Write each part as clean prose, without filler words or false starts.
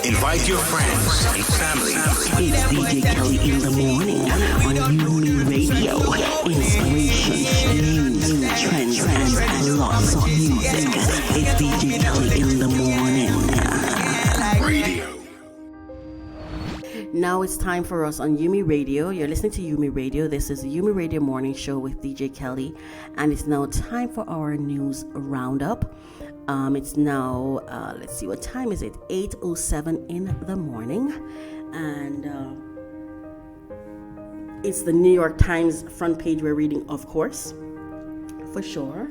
Invite your friends and family. It's DJ Kelly in the morning on UME Radio. Inspiration, news, trends, and lots of music. It's DJ Kelly in the morning. Radio. Now it's time for us on UME Radio. You're listening to UME Radio. This is the UME Radio Morning Show with DJ Kelly. And it's now time for our news roundup. It's now, let's see, what time is it? 8:07 in the morning. And it's the New York Times front page we're reading, of course, for sure.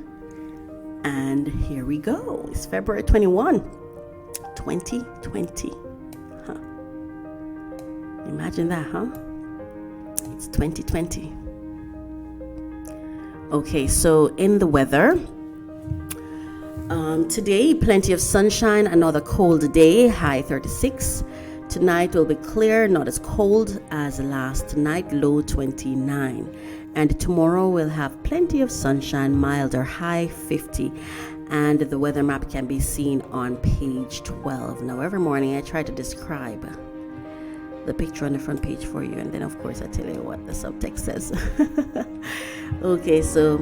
And here we go. It's February 21, 2020. Huh. Imagine that, huh? It's 2020. Okay, so in the weather, today, plenty of sunshine, another cold day, high 36. Tonight will be clear, not as cold as last night, low 29. And tomorrow we'll have plenty of sunshine, milder, high 50. And the weather map can be seen on page 12. Now, every morning I try to describe the picture on the front page for you. And then, of course, I tell you what the subtext says. Okay, so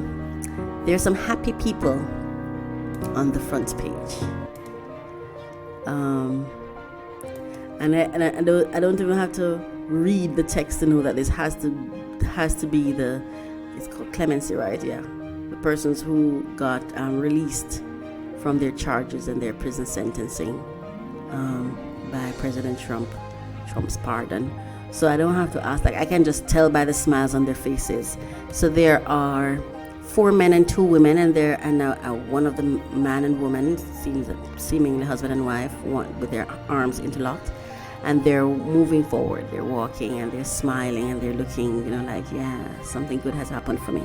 there's some happy people on the front page, and I don't even have to read the text to know that this has to be it's called clemency, right? Yeah, the persons who got released from their charges and their prison sentencing by President Trump's pardon. So I don't have to ask, like I can just tell by the smiles on their faces. So there are 4 men and 2 women, and one of the man and woman seemingly husband and wife, with their arms interlocked, and they're moving forward. They're walking and they're smiling and they're looking, like, yeah, something good has happened for me.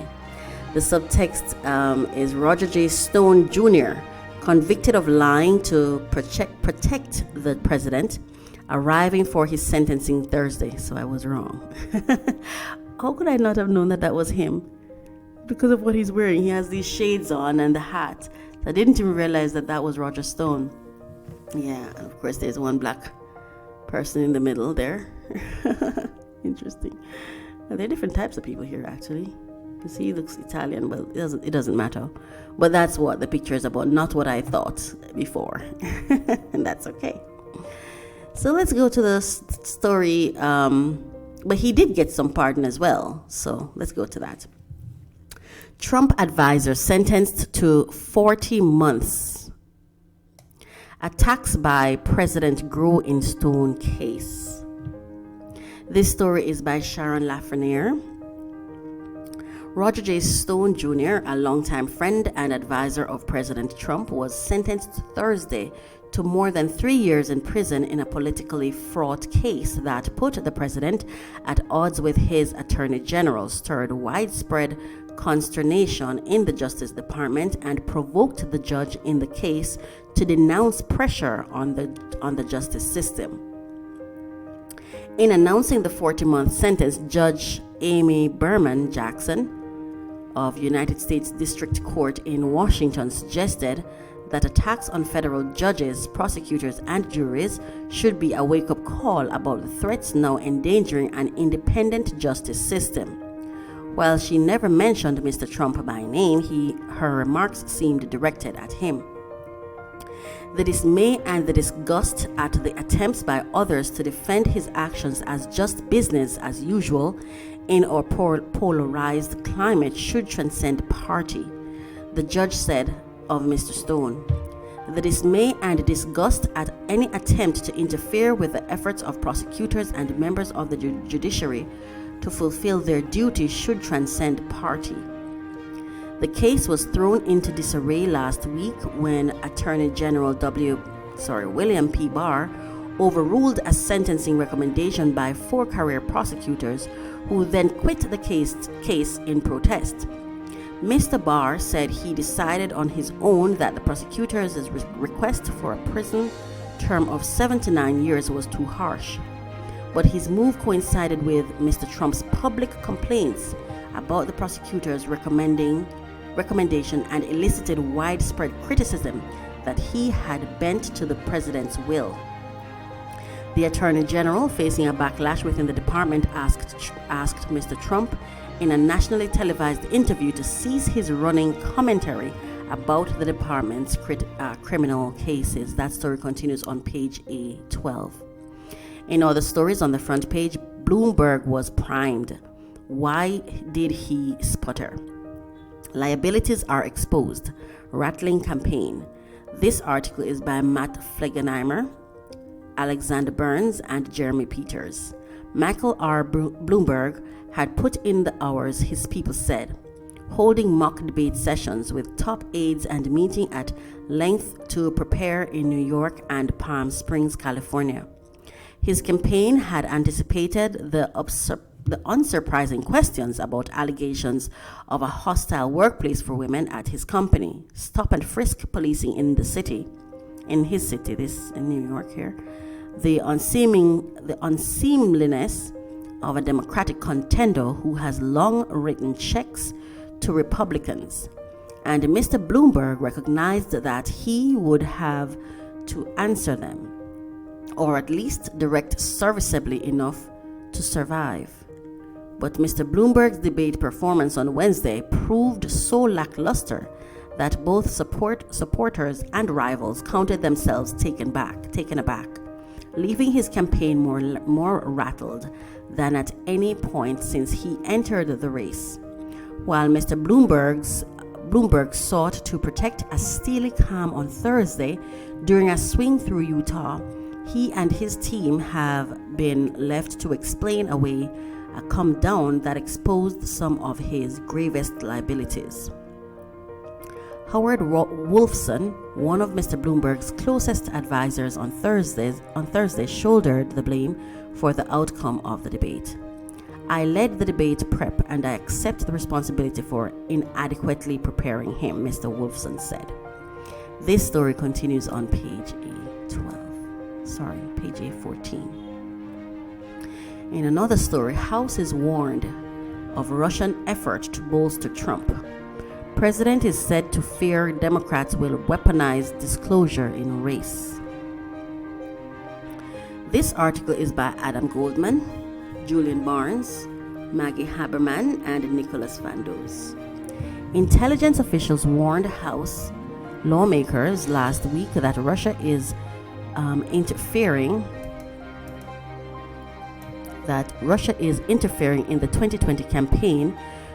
The subtext is Roger J. Stone Jr., convicted of lying to protect the president, arriving for his sentencing Thursday. So I was wrong. How could I not have known that was him? Because of what he's wearing. He has these shades on and the hat. I didn't even realize that was Roger Stone. Yeah, and of course there's one black person in the middle there. Interesting. Now, there are different types of people here, actually. You see, he looks Italian, but it doesn't matter. But that's what the picture is about, not what I thought before. And that's okay. So let's go to the story. But he did get some pardon as well. So let's go to that. Trump advisor sentenced to 40 months. Attacks by President grow in Stone case. This story is by Sharon Lafreniere. Roger J. Stone Jr., a longtime friend and advisor of President Trump, was sentenced Thursday to more than 3 years in prison in a politically fraught case that put the president at odds with his attorney general, stirred widespread consternation in the Justice Department, and provoked the judge in the case to denounce pressure on the justice system. In announcing the 40-month sentence, Judge Amy Berman Jackson of United States District Court in Washington suggested that attacks on federal judges, prosecutors, and juries should be a wake-up call about the threats now endangering an independent justice system. While she never mentioned Mr. Trump by name, her remarks seemed directed at him. The dismay and the disgust at the attempts by others to defend his actions as just business as usual in our polarized climate should transcend party, the judge said of Mr. Stone. The dismay and disgust at any attempt to interfere with the efforts of prosecutors and members of the judiciary to fulfill their duties should transcend party. The case was thrown into disarray last week when Attorney General William P. Barr overruled a sentencing recommendation by 4 career prosecutors who then quit the case in protest. Mr. Barr said he decided on his own that the prosecutor's request for a prison term of 7 to 9 years was too harsh. But his move coincided with Mr. Trump's public complaints about the prosecutor's recommendation and elicited widespread criticism that he had bent to the president's will. The Attorney General, facing a backlash within the department, asked Mr. Trump in a nationally televised interview to cease his running commentary about the department's criminal cases. That story continues on page A12. In other stories on the front page, Bloomberg was primed. Why did he sputter? Liabilities are exposed. Rattling campaign. This article is by Matt Flegenheimer, Alexander Burns, and Jeremy Peters. Michael R. Bloomberg had put in the hours, his people said, holding mock debate sessions with top aides and meeting at length to prepare in New York and Palm Springs, California. His campaign had anticipated the unsurprising questions about allegations of a hostile workplace for women at his company, stop and frisk policing in his city, this in New York here, the unseemliness of a Democratic contender who has long written checks to Republicans. And Mr. Bloomberg recognized that he would have to answer them, or at least direct serviceably enough to survive. But Mr. Bloomberg's debate performance on Wednesday proved so lackluster that both supporters and rivals counted themselves taken aback, leaving his campaign more rattled than at any point since he entered the race. While Mr. Bloomberg sought to protect a steely calm on Thursday during a swing through Utah, he and his team have been left to explain away a come down that exposed some of his gravest liabilities. Howard Wolfson, one of Mr. Bloomberg's closest advisors on Thursday, shouldered the blame for the outcome of the debate. I led the debate prep and I accept the responsibility for inadequately preparing him, Mr. Wolfson said. This story continues on page A14. In another story, House is warned of Russian effort to bolster Trump. President is said to fear Democrats will weaponize disclosure in race. This article is by Adam Goldman, Julian Barnes, Maggie Haberman, and Nicholas Vandos. Intelligence officials warned House lawmakers last week that Russia is interfering in the 2020 campaign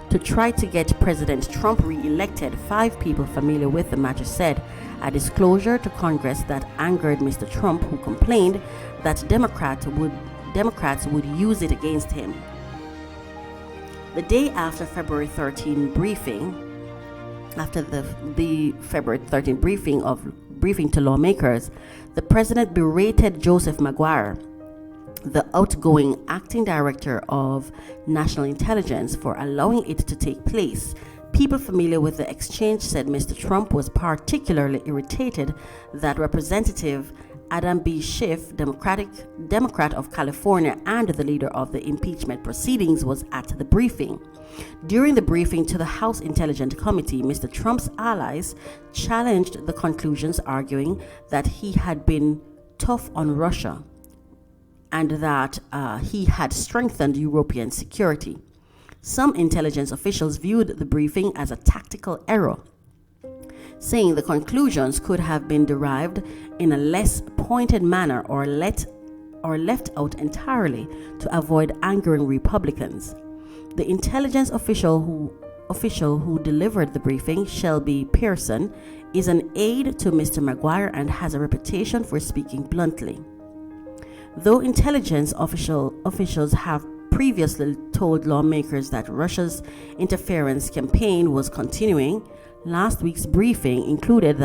to try to get President Trump re-elected. 5 people familiar with the matter said a disclosure to Congress that angered Mr. Trump, who complained that Democrats would use it against him. The day after February 13 briefing, after the February 13 briefing to lawmakers, the president berated Joseph Maguire, the outgoing acting director of national intelligence, for allowing it to take place. People familiar with the exchange said Mr. Trump was particularly irritated that Representative Adam B. Schiff, Democrat of California and the leader of the impeachment proceedings, was at the briefing. During the briefing to the House Intelligence Committee, Mr. Trump's allies challenged the conclusions, arguing that he had been tough on Russia and that he had strengthened European security. Some intelligence officials viewed the briefing as a tactical error, saying the conclusions could have been derived in a less pointed manner or left out entirely to avoid angering Republicans. The intelligence official who delivered the briefing, Shelby Pearson, is an aide to Mr. Maguire and has a reputation for speaking bluntly. Though intelligence officials have previously told lawmakers that Russia's interference campaign was continuing, last week's briefing included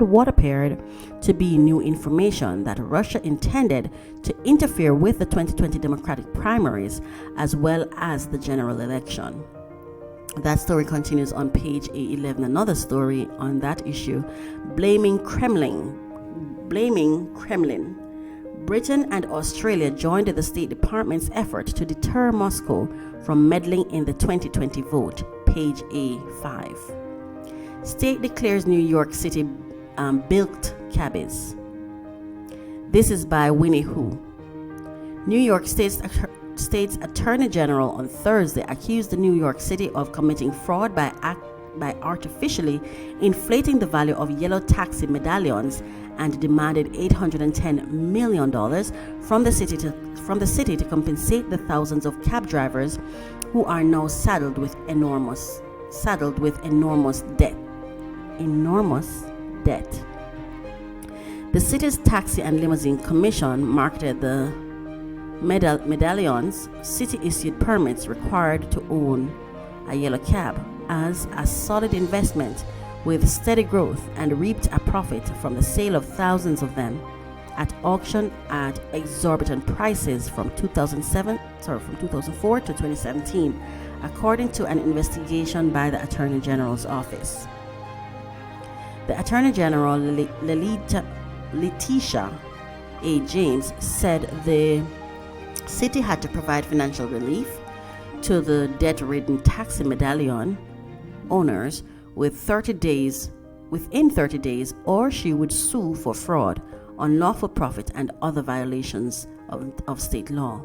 what appeared to be new information that Russia intended to interfere with the 2020 Democratic primaries as well as the general election. That story continues on page A11. Another story on that issue, blaming Kremlin. Britain and Australia joined the State Department's effort to deter Moscow from meddling in the 2020 vote. Page A5. State declares New York City bilked cabbies. This is by Winnie Hu. New York State's Attorney General on Thursday accused the New York City of committing fraud by artificially inflating the value of yellow taxi medallions and demanded $810 million from the city to compensate the thousands of cab drivers who are now saddled with enormous debt. The city's Taxi and Limousine Commission marketed the medallions, city-issued permits required to own a yellow cab, as a solid investment with steady growth, and reaped a profit from the sale of thousands of them at auction at exorbitant prices from 2004 to 2017, according to an investigation by the Attorney General's office. The Attorney General, Letitia A. James, said the city had to provide financial relief to the debt-ridden taxi medallion owners within 30 days, or she would sue for fraud, unlawful profit, and other violations of state law.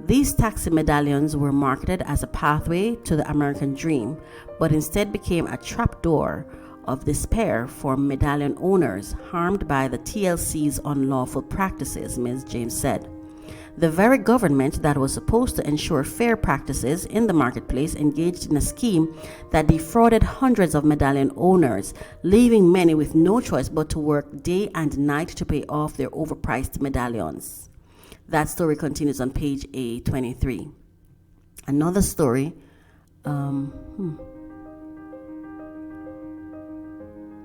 These taxi medallions were marketed as a pathway to the American dream, but instead became a trapdoor of despair for medallion owners harmed by the TLC's unlawful practices, Ms. James said. The very government that was supposed to ensure fair practices in the marketplace engaged in a scheme that defrauded hundreds of medallion owners, leaving many with no choice but to work day and night to pay off their overpriced medallions. That story continues on page A23. Another story,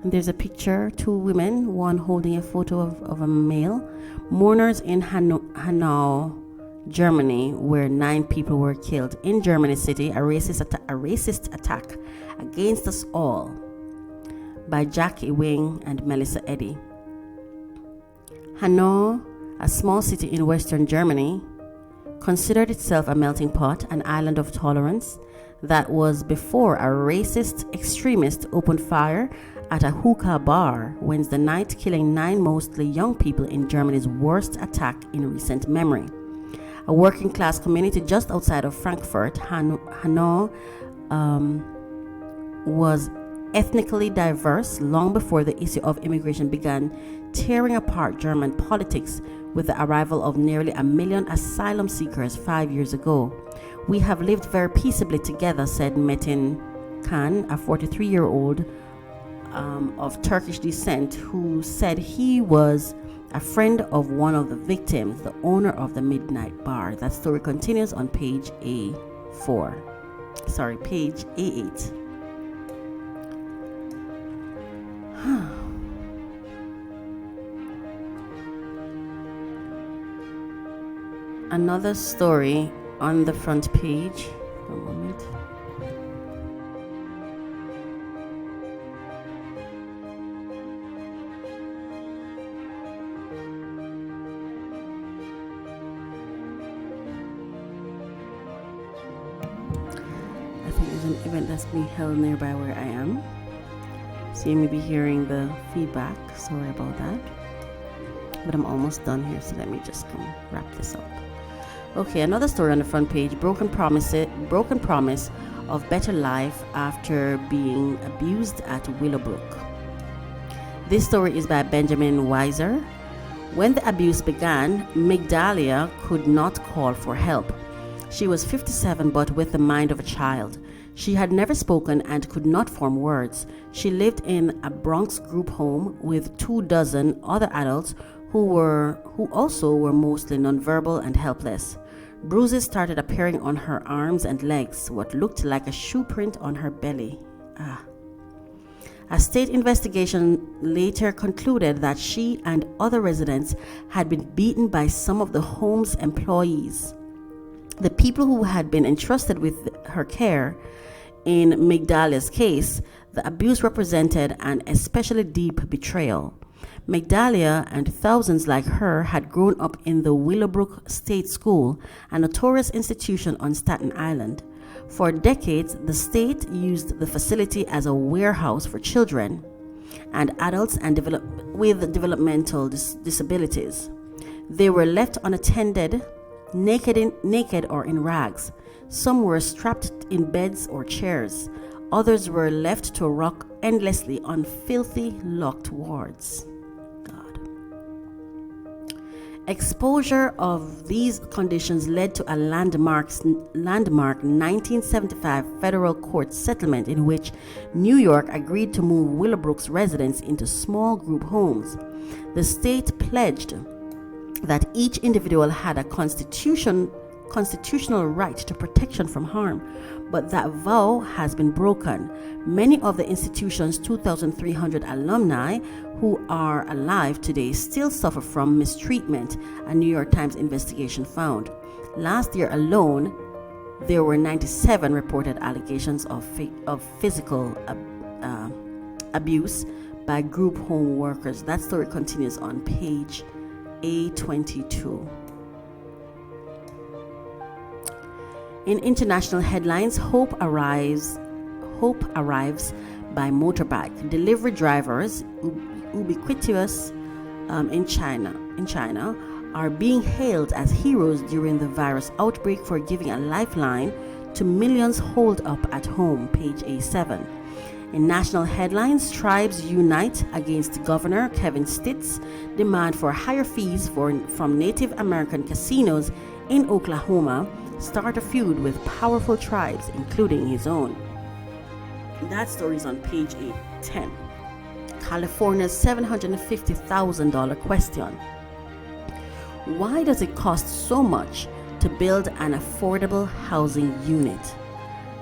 and there's a picture, two women, one holding a photo of a male. Mourners in Hanau, Germany, where 9 people were killed in Germany City, a racist attack against us all, by Jackie Wing and Melissa Eddy. Hanau, a small city in western Germany, considered itself a melting pot, an island of tolerance. That was before a racist extremist opened fire at a hookah bar Wednesday night, killing 9 mostly young people in Germany's worst attack in recent memory. A working class community just outside of Frankfurt, Hanau was ethnically diverse long before the issue of immigration began tearing apart German politics with the arrival of nearly 1 million asylum seekers 5 years ago. We have lived very peaceably together, said Metin Khan, a 43-year-old of Turkish descent, who said he was a friend of one of the victims, the owner of the midnight bar. That story continues on page page A8. Another story on the front page. One moment. I think there's an event that's being held nearby where I am, so you may be hearing the feedback. Sorry about that, but I'm almost done here, so let me just come wrap this up. Okay, another story on the front page: broken promise of better life after being abused at Willowbrook. This story is by Benjamin Weiser. When the abuse began, Migdalia could not call for help. She was 57, but with the mind of a child. She had never spoken and could not form words. She lived in a Bronx group home with 24 other adults who also were mostly nonverbal and helpless. Bruises started appearing on her arms and legs, what looked like a shoe print on her belly. A state investigation later concluded that she and other residents had been beaten by some of the home's employees. The people who had been entrusted with her care. In Migdalia's case, the abuse represented an especially deep betrayal. Migdalia and thousands like her had grown up in the Willowbrook State School, a notorious institution on Staten Island. For decades, the state used the facility as a warehouse for children. and adults with developmental disabilities. They were left unattended, naked or in rags. Some were strapped in beds or chairs. Others were left to rock endlessly on filthy, locked wards. God. Exposure of these conditions led to a landmark 1975 federal court settlement in which New York agreed to move Willowbrook's residents into small group homes. The state pledged that each individual had a constitutional right to protection from harm, but that vow has been broken. Many of the institution's 2,300 alumni who are alive today still suffer from mistreatment, a New York Times investigation found. Last year alone, there were 97 reported allegations of physical abuse by group home workers. That story continues on page A22. In international headlines, hope arrives by motorbike. Delivery drivers, ubiquitous in China, are being hailed as heroes during the virus outbreak for giving a lifeline to millions holed up at home. Page A7. In national headlines, tribes unite against Governor Kevin Stitt's demand for higher fees from Native American casinos in Oklahoma start a feud with powerful tribes, including his own. That story is on page 810. California's $750,000 question. Why does it cost so much to build an affordable housing unit?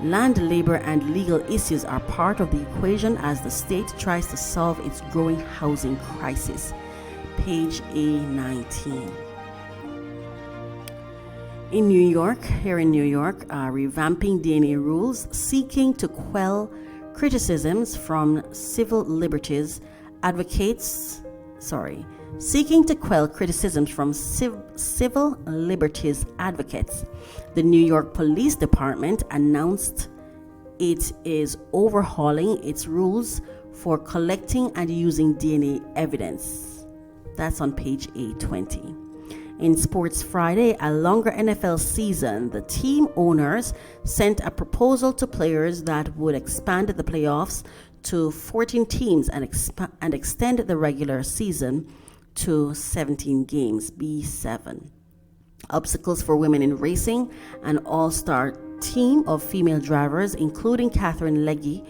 Land, labor, and legal issues are part of the equation as the state tries to solve its growing housing crisis. Page A19. In New York, revamping DNA rules, seeking to quell criticisms from civil liberties advocates. The New York Police Department announced it is overhauling its rules for collecting and using DNA evidence. That's on page 820. In Sports Friday, a longer NFL season, the team owners sent a proposal to players that would expand the playoffs to 14 teams and extend the regular season to 17 games, B7. Obstacles for women in racing, an all-star team of female drivers, including Catherine Legge,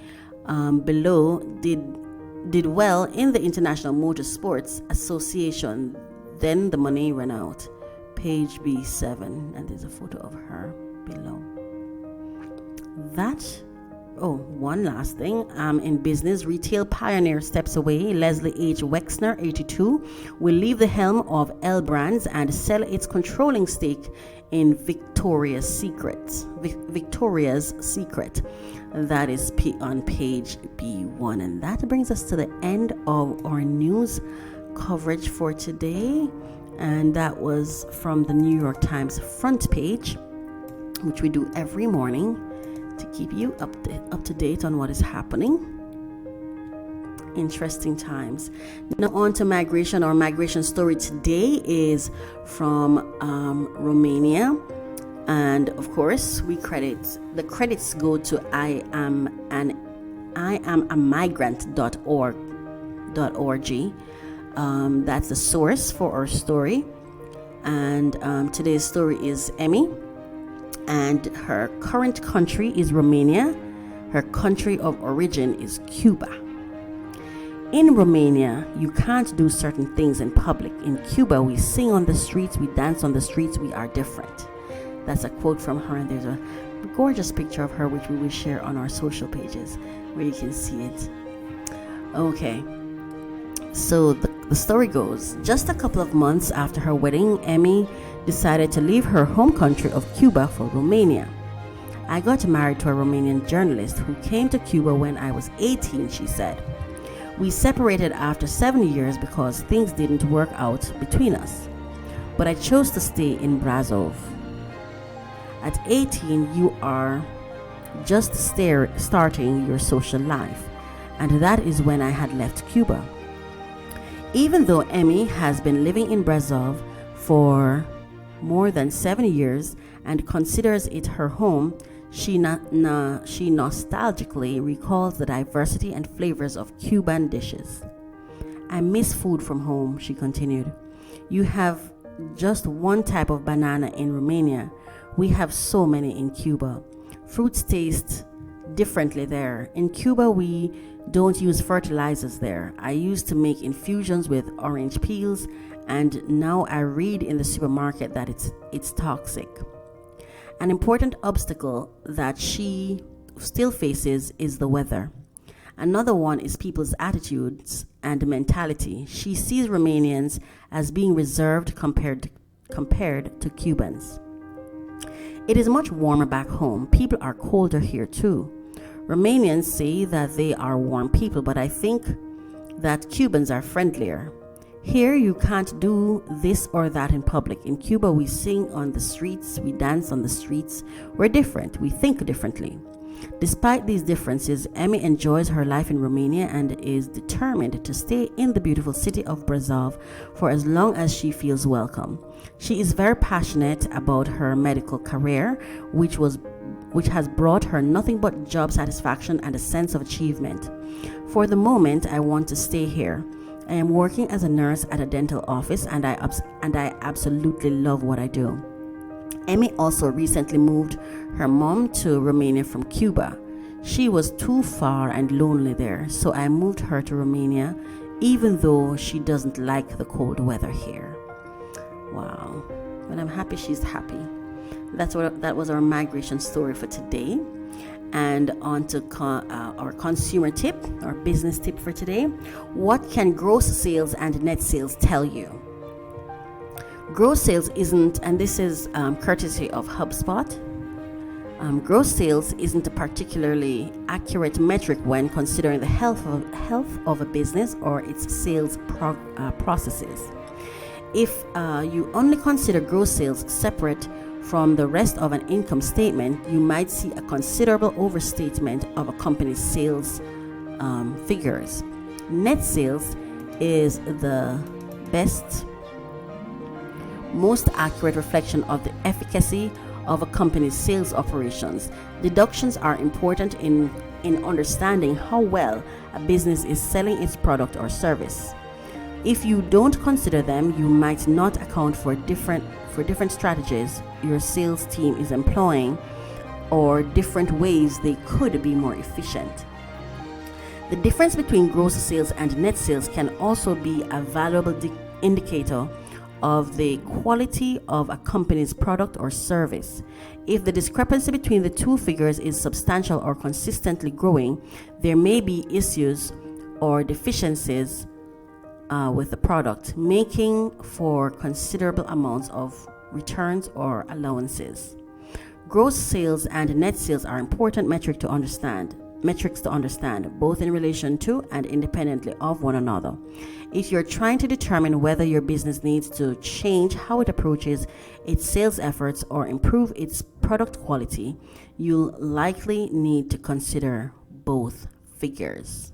below, did well in the International Motorsports Association. Then the money ran out. Page B7, and there's a photo of her below. One last thing. In business, retail pioneer steps away. Leslie H. Wexner, 82, will leave the helm of L Brands and sell its controlling stake in Victoria's Secret. That is on page B1. And that brings us to the end of our news coverage for today, and that was from the New York Times Front Page, which we do every morning to keep you up to date on what is happening. Interesting times. Now on to migration. Our migration story today is from Romania, and of course the credits go to IamAmigrant.org. That's the source for our story, and today's story is Emmy, and her current country is Romania. Her country of origin is Cuba. In Romania, you can't do certain things in public. In Cuba, we sing on the streets, we dance on the streets, we are different. That's a quote from her, and there's a gorgeous picture of her which we will share on our social pages where you can see it. Okay. So the story goes, just a couple of months after her wedding, Emmy decided to leave her home country of Cuba for Romania. I got married to a Romanian journalist who came to Cuba when I was 18, she said. We separated after 7 years because things didn't work out between us. But I chose to stay in Brazov. At 18, you are just starting your social life. and that is when I had left Cuba. Even though Emmy has been living in Brazil for more than 7 years and considers it her home, she nostalgically recalls the diversity and flavors of Cuban dishes. I miss food from home, she continued. You have just one type of banana in Romania. We have so many in Cuba. Fruits taste differently there. In Cuba, we don't use fertilizers there. I used to make infusions with orange peels, and now I read in the supermarket that it's toxic. An important obstacle that she still faces is the weather. Another one is people's attitudes and mentality. She sees Romanians as being reserved compared to Cubans. It is much warmer back home. People are colder here too. Romanians say that they are warm people, but I think that Cubans are friendlier. Here you can't do this or that in public. In Cuba, we sing on the streets, we dance on the streets. We're different, we think differently. Despite these differences, Emmy enjoys her life in Romania and is determined to stay in the beautiful city of Brasov for as long as she feels welcome. She is very passionate about her medical career, which has brought her nothing but job satisfaction and a sense of achievement. For the moment, I want to stay here. I am working as a nurse at a dental office, and I absolutely love what I do. Emmy also recently moved her mom to Romania from Cuba. She was too far and lonely there, so I moved her to Romania, even though she doesn't like the cold weather here. Wow. But I'm happy she's happy. That was our migration story for today. And on to our consumer tip, our business tip for today. What can gross sales and net sales tell you? Gross sales isn't, and this is courtesy of HubSpot, gross sales isn't a particularly accurate metric when considering the health of a business or its sales processes. If you only consider gross sales separate from the rest of an income statement, you might see a considerable overstatement of a company's sales figures. Net sales is the best, most accurate reflection of the efficacy of a company's sales operations. Deductions are important in understanding how well a business is selling its product or service. If you don't consider them, you might not account for different strategies your sales team is employing or different ways they could be more efficient. The difference between gross sales and net sales can also be a valuable indicator of the quality of a company's product or service. If the discrepancy between the two figures is substantial or consistently growing, there may be issues or deficiencies with the product, making for considerable amounts of returns or allowances. Gross sales and net sales are important metrics to understand, both in relation to and independently of one another. If you're trying to determine whether your business needs to change how it approaches its sales efforts or improve its product quality, you'll likely need to consider both figures.